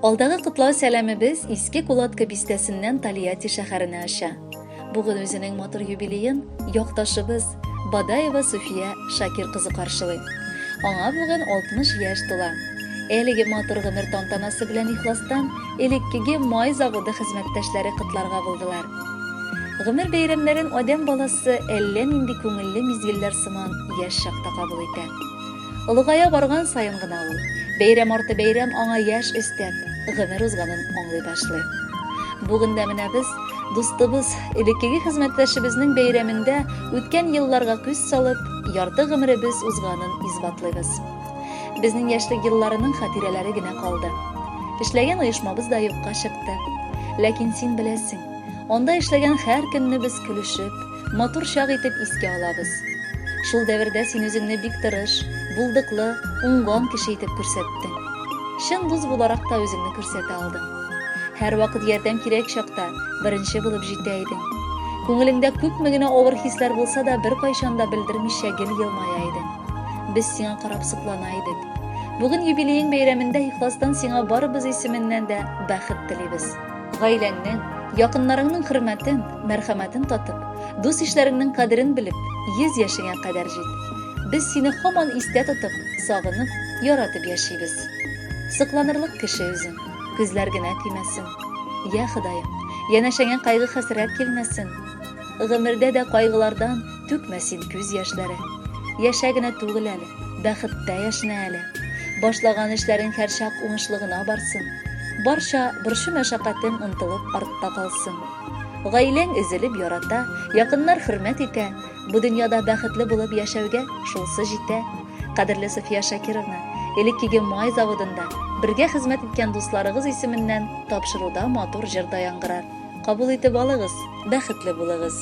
Алдагы кутлау сәләмебез Иске Кулатка бистәсеннән Тольятти шәһәренә аша. Бүген үзенең матур юбилеен якташыбыз Бадаева Суфия Шакир кызы каршылый. Аңа бүген 60 яшь тула. Әлеге матур гомер тантанасы белән ихластан элеккеге май заводы хезмәттәшләре кытларга булдылар. Гомер бәйрәмнәрен адәм баласы әллә нинди күңелле мизгелләр сыман яшь чакта кабул итә. Улыгая барган саен гына ул, бәйрәм арты бәйрәм аңа яшь өстәп, гомер узганын аңлый башлый. Бүген дә менә без, дустыбыз, элеккеге хезмәттәшебезнең бәйрәмендә үткән елларга күз салып, ярты гомеребез узганын исбатлыйбыз. Безнең яшьлек елларының хатирәләре генә калды. Эшләгән оешмабыз да юкка чыкты. Ләкин син беләсең, анда эшләгән һәр көнне без көлешеп, матур чак итеп искә алабыз. Шул дәвердә син үзеңне бик тырыш, булдыклы, уңган кеше итеп күрсәттең. Чын дус буларак та үзеңне күрсәтә алдың. Һәр вакыт ярдәм кирәк чакта беренче булып җитә идең. Күңелеңдә күпме генә авыр хисләр булса да бер кайчан да белдермичә гел елмая идең. Без сиңа карап соклана идек. Бүген юбилеең бәйрәмендә ихластан сиңа барыбыз исеменнән дә бәхет телибез. Гаиләңнең, якыннарыңның хөрмәтен, мәрхәмәтен татып, дус ишләреңнең кадерен белеп, 100 яшеңә кадәр җит. Без сине һаман истә тотып, сагынып, яратып яшибез. Сыкланырлык кеше үзең, күзләр генә тимәсен. Я Ходаем, янәшәңә кайгы хәсрәт килмәсен. Гомердә дә кайгылардан түкмәсен күз яшьләре. Яшә генә түгел әле, бәхеттә яшнә әле. Башлаган эшләрең һәр чак уңышлыгына барсын. Барча борчу мәшәкатең онтылып артта калсын. Гаиләң өзелеп ярата, якыннар хөрмәт итә. Бу дөньяда бәхетле булып яшәүгә шулсы җитә. Кадерле Суфия Шакировна, элеккеге май заводында бергә хезмәт иткән дусларыгыз исеменнән тапшыруда матур җырда яңгырар. Кабул итеп алыгыз, бәхетле булыгыз.